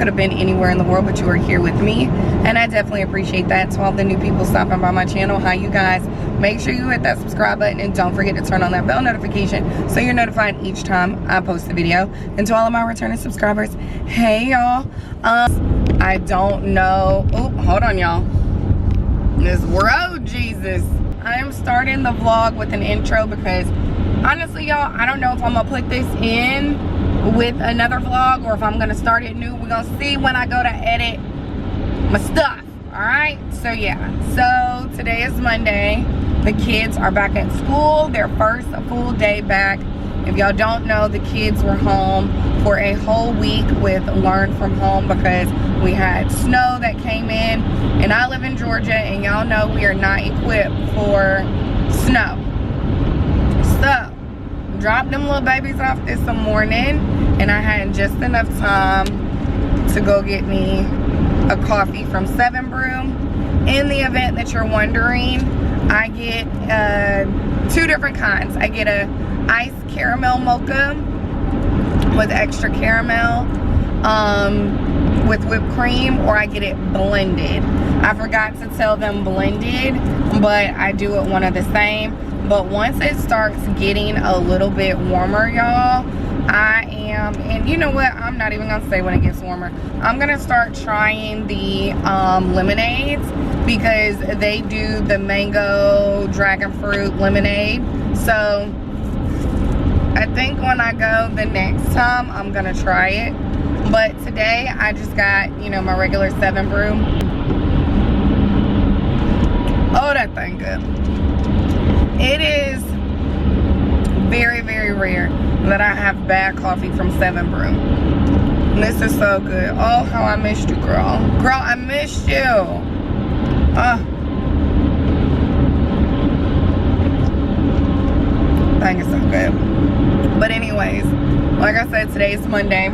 could have been anywhere in the world, but you are here with me, and I definitely appreciate that. To all the new people stopping by my channel, hi you guys. Make sure you hit that subscribe button and don't forget to turn on that bell notification so you're notified each time I post a video. And to all of my returning subscribers, hey y'all. I don't know, oh hold on y'all, this road Jesus. I am starting the vlog with an intro because honestly y'all, I don't know if I'm gonna put this in with another vlog or if I'm gonna start it new. We're gonna see when I go to edit my stuff. All right, so yeah, so today is Monday. The kids are back at school, their first full day back. If y'all don't know, the kids were home for a whole week with Learn From Home because we had snow that came in, and I live in Georgia, and y'all know we are not equipped for snow. So dropped them little babies off this morning, and I had just enough time to go get me a coffee from 7 Brew. In the event that you're wondering, I get 2 different kinds. I get a iced caramel mocha with extra caramel with whipped cream, or I get it blended. I forgot to tell them blended, but I do it one of the same. But once it starts getting a little bit warmer, y'all, I am, and you know what, I'm not even gonna say when it gets warmer. I'm gonna start trying the lemonades because they do the mango dragon fruit lemonade. So I think when I go the next time, I'm gonna try it. But today I just got, you know, my regular 7 Brew. Oh, that thing good. It is very, very rare that I have bad coffee from 7 Brew. This is so good. Oh, how I missed you, girl. Girl, I missed you. Thing is so good. But anyways, like I said, today's Monday.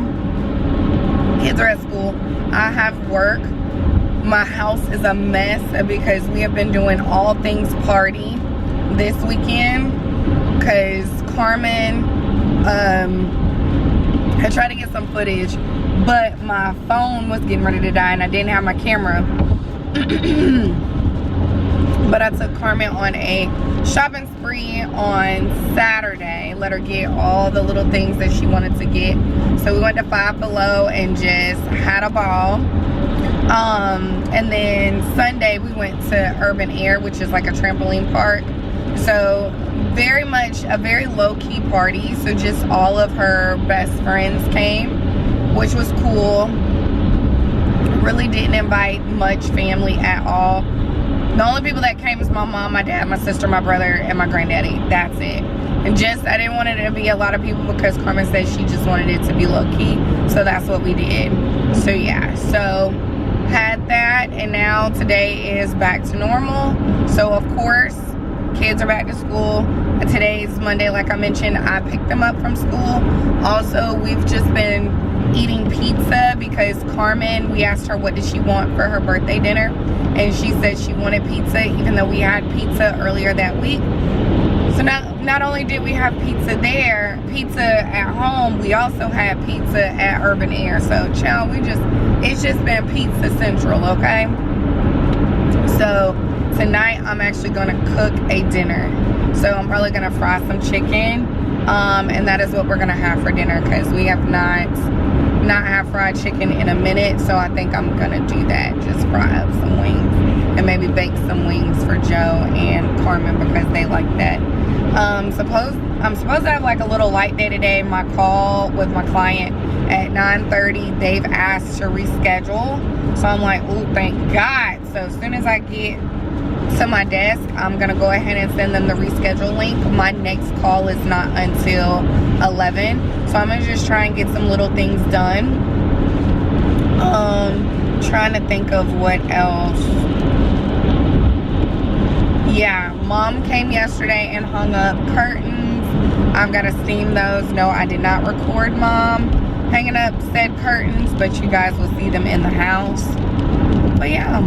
Kids are at school. I have work. My house is a mess because we have been doing all things party this weekend because Carmen I tried to get some footage, but my phone was getting ready to die and I didn't have my camera. But I took Carmen on a shopping spree on Saturday. Let her get all the little things that she wanted to get. So we went to Five Below and just had a ball. And then Sunday we went to Urban Air, which is like a trampoline park. So very much a very low-key party. So just all of her best friends came, which was cool. Really didn't invite much family at all. The only people that came is my mom, my dad, my sister, my brother, and my granddaddy. That's it. And just, I didn't want it to be a lot of people because Carmen said she just wanted it to be low-key. So that's what we did. So yeah, so had that, and now today is back to normal. So of course, kids are back to school. Today's Monday, like I mentioned, I picked them up from school. Also, we've just been eating pizza because Carmen, we asked her what did she want for her birthday dinner, and she said she wanted pizza even though we had pizza earlier that week. So not only did we have pizza there, pizza at home, we also had pizza at Urban Air. So child, it's just been pizza central, okay? So tonight I'm actually gonna cook a dinner. So I'm probably gonna fry some chicken, and that is what we're gonna have for dinner because we have not had fried chicken in a minute. So I think I'm gonna do that, just fry up some wings and maybe bake some wings for Joe and Carmen because they like that. I'm supposed to have like a little light day today. My call with my client at 9:30, they've asked to reschedule. So I'm like, oh, thank God. So as soon as I get to my desk, I'm gonna go ahead and send them the reschedule link. My next call is not until 11, so I'm gonna just try and get some little things done. Trying to think of what else. Yeah, mom came yesterday and hung up curtains. I've got to steam those. No, I did not record mom hanging up said curtains, but you guys will see them in the house. But yeah,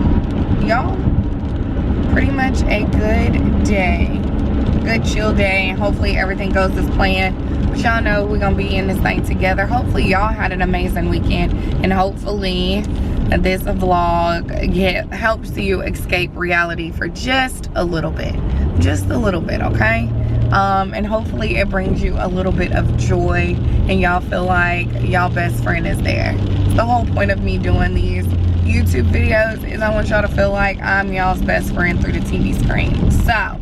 y'all, pretty much a good day. good chill day. Hopefully everything goes as planned. But y'all know we're gonna be in this thing together. Hopefully y'all had an amazing weekend, and hopefully this vlog helps you escape reality for just a little bit, okay? And hopefully it brings you a little bit of joy, and y'all feel like y'all best friend is there. The whole point of me doing these YouTube videos is I want y'all to feel like I'm y'all's best friend through the TV screen, so,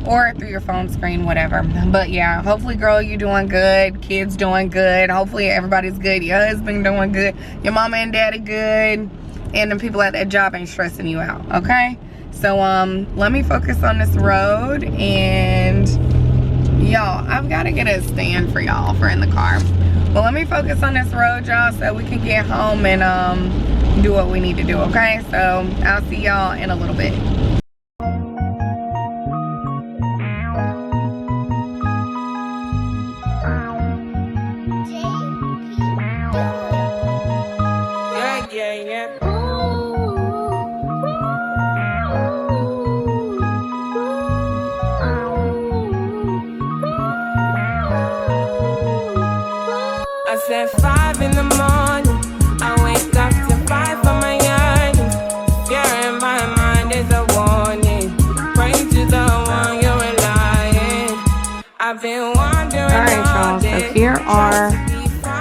or through your phone screen, whatever. But yeah, hopefully girl, you doing good, kids doing good, hopefully everybody's good, your husband doing good, your mama and daddy good, and the people at that job ain't stressing you out, okay? So let me focus on this road, and y'all, I've got to get a stand for y'all for in the car. Well, let me focus on this road, y'all, so we can get home and do what we need to do, okay? So I'll see y'all in a little bit. I said 5 in the morning, I wake up to 5 for my yearning. Fear in my mind is a warning. Pray to the one you're relying. I've been wondering. Alright y'all, so here are,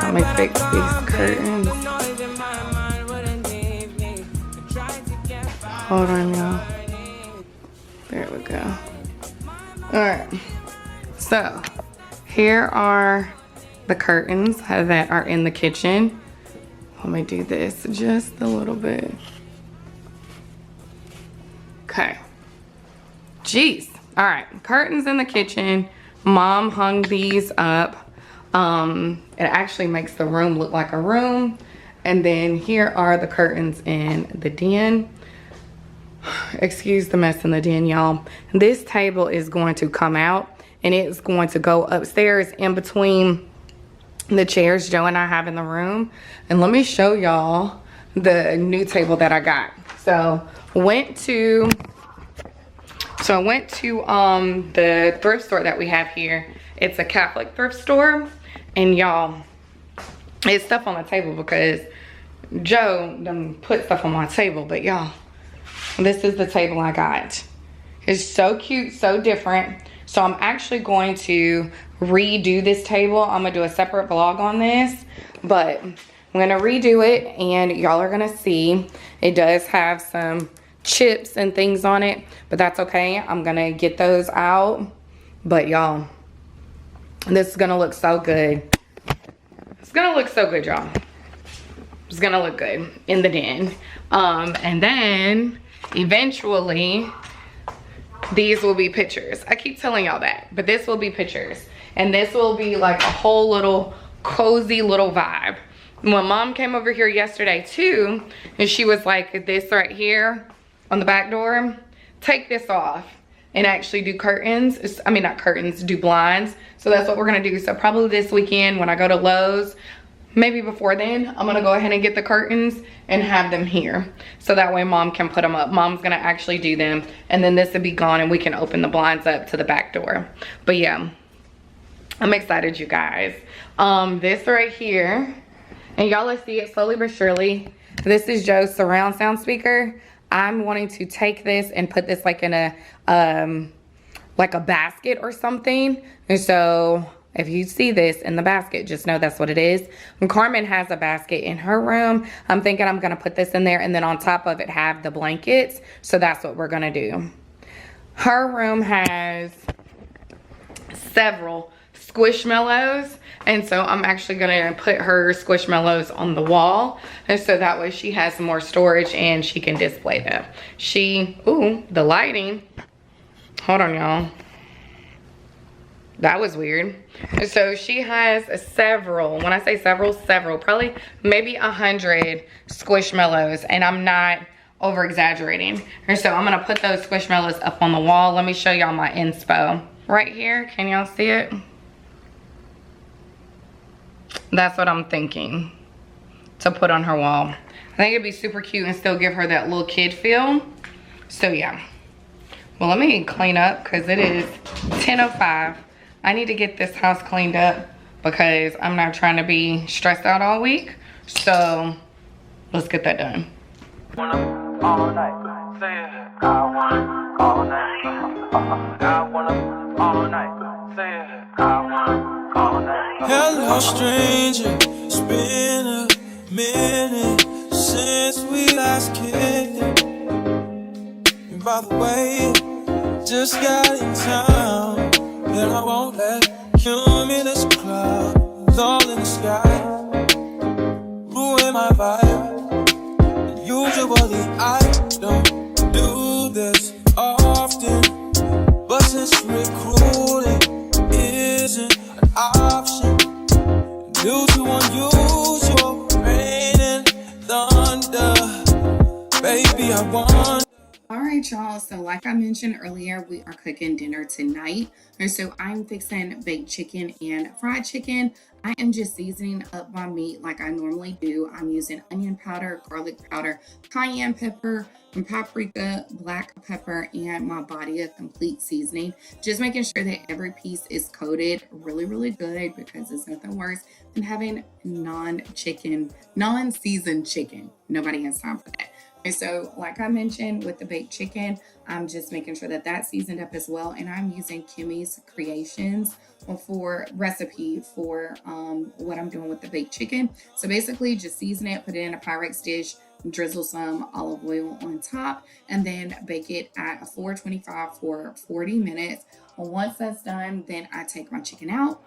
let me fix these curtains. Hold on y'all. There we go. Alright, so here are the curtains that are in the kitchen. Let me do this just a little bit. Okay. Jeez. All right. Curtains in the kitchen. Mom hung these up. It actually makes the room look like a room. And then here are the curtains in the den. Excuse the mess in the den, y'all. This table is going to come out, and it's going to go upstairs in between the chairs Joe and I have in the room. And let me show y'all the new table that I got. So I went to the thrift store that we have here. It's a Catholic thrift store, and y'all, it's stuff on the table because Joe done put stuff on my table. But y'all, this is the table I got. It's so cute, so different. So I'm actually going to redo this table. I'm gonna do a separate vlog on this, but I'm gonna redo it, and y'all are gonna see it does have some chips and things on it, but that's okay. I'm gonna get those out. But y'all, this is gonna look so good. It's gonna look so good, y'all. It's gonna look good in the den. And then eventually these will be pictures. I keep telling y'all that, but this will be pictures. And this will be like a whole little cozy little vibe. When Mom came over here yesterday too, and she was like, this right here on the back door, take this off and actually do curtains. I mean, not curtains, do blinds. So that's what we're gonna do. So probably this weekend when I go to Lowe's, maybe before then, I'm gonna go ahead and get the curtains and have them here. So that way Mom can put them up. Mom's gonna actually do them, and then this will be gone and we can open the blinds up to the back door. But yeah, I'm excited, you guys. This right here, and y'all will see it slowly but surely. This is Joe's surround sound speaker. I'm wanting to take this and put this like in a basket or something. And so if you see this in the basket, just know that's what it is. When Carmen has a basket in her room, I'm thinking I'm gonna put this in there, and then on top of it have the blankets. So that's what we're gonna do. Her room has several Squishmallows, and so I'm actually gonna put her Squishmallows on the wall, and so that way she has more storage and she can display them. Ooh, the lighting. Hold on, y'all. That was weird. And so she has several, when I say several, probably maybe 100 Squishmallows, and I'm not over exaggerating. And so I'm gonna put those Squishmallows up on the wall. Let me show y'all my inspo. Right here, can y'all see it? That's what I'm thinking to put on her wall. I think it'd be super cute and still give her that little kid feel. So yeah, Well, let me clean up because it is 10:05. I need to get this house cleaned up because I'm not trying to be stressed out all week. So let's get that done. All night, say it. I want all night. I want all night, say it. I want all night. Hello, stranger. It's been a minute since we last kicked it. And by the way, just got in town, and I won't let cumulus clouds all in the sky ruin my vibe. Usually I don't do this often, but since recruiting isn't an option, due to unusual rain and thunder, baby, I want. All right, y'all. So like I mentioned earlier, we are cooking dinner tonight. And so I'm fixing baked chicken and fried chicken. I am just seasoning up my meat like I normally do. I'm using onion powder, garlic powder, cayenne pepper, and paprika, black pepper, and my body of complete seasoning. Just making sure that every piece is coated really, really good, because there's nothing worse than having non-seasoned chicken. Nobody has time for that. And so, like I mentioned with the baked chicken, I'm just making sure that that's seasoned up as well. And I'm using Kimmy's Creations for recipe for what I'm doing with the baked chicken. So basically just season it, put it in a Pyrex dish, drizzle some olive oil on top, and then bake it at 425 for 40 minutes. And once that's done, then I take my chicken out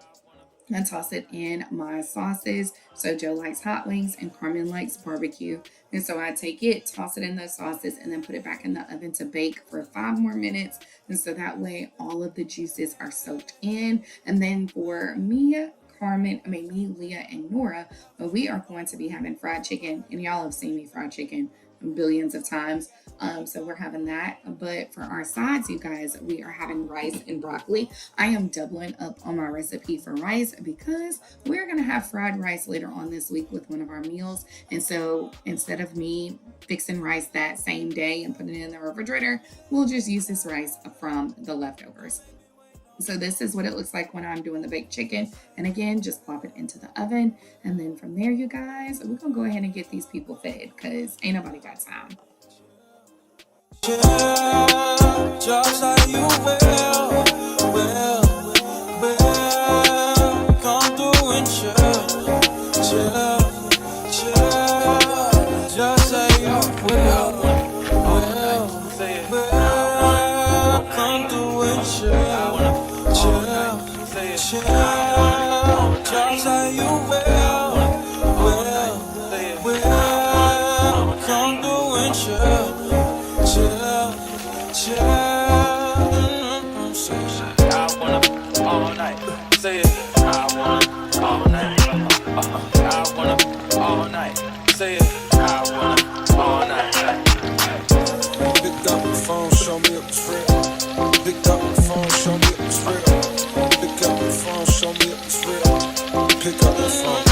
and toss it in my sauces. So Joe likes hot wings and Carmen likes barbecue. And so I take it, toss it in those sauces, and then put it back in the oven to bake for 5 more minutes. And so that way all of the juices are soaked in. And then for me, Leah, and Nora, we are going to be having fried chicken. And y'all have seen me fried chicken billions of times. So we're having that. But for our sides, you guys, we are having rice and broccoli. I am doubling up on my recipe for rice because we're going to have fried rice later on this week with one of our meals. And so instead of me fixing rice that same day and putting it in the refrigerator, we'll just use this rice from the leftovers. So this is what it looks like when I'm doing the baked chicken. And again, just plop it into the oven. And then from there, you guys, we're going to go ahead and get these people fed because ain't nobody got time. Yeah, just like you will, come through and chill, just like you will, come through and chill, just like you will, come through and chill. I want all night. Say it. I want all night. I want all night. Say it. I want all night. Pick up the phone, show me if it's real. Pick up the phone, show me if it's real. Pick up the phone, show me if it's real. Pick up the phone.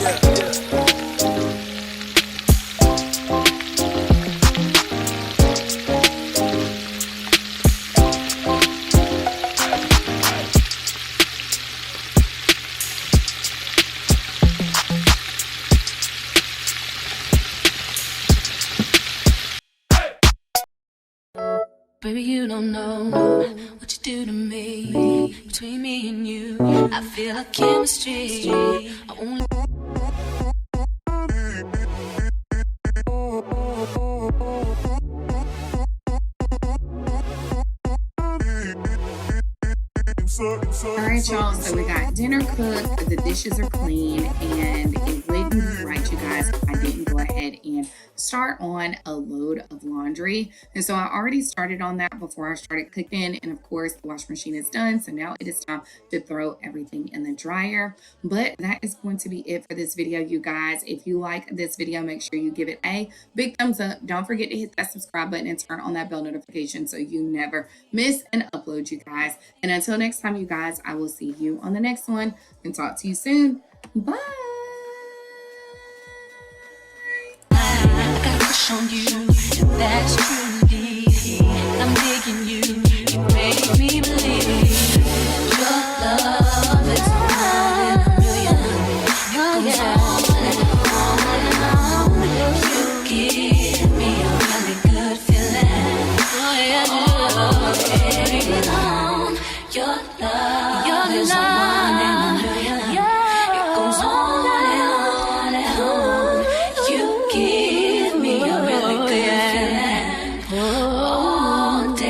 Yeah. Baby, you don't know what you do to me. Between me and you, I feel like chemistry. I only Alright, y'all, so we got dinner cooked, the dishes are clean, and it wouldn't be right, you guys, if I didn't go ahead and start on a load of laundry. And so I already started on that before I started cooking, and of course the washing machine is done, so now it is time to throw everything in the dryer. But that is going to be it for this video, you guys. If you like this video, make sure you give it a big thumbs up. Don't forget to hit that subscribe button and turn on that bell notification so you never miss an upload, you guys. And until next time, you guys, I will see you on the next one and talk to you soon. Bye. I got a push on you, and that's true. I'm digging you. it's one in a million. It goes on and on. You give me a really good feeling. Oh yeah, on your love, your love.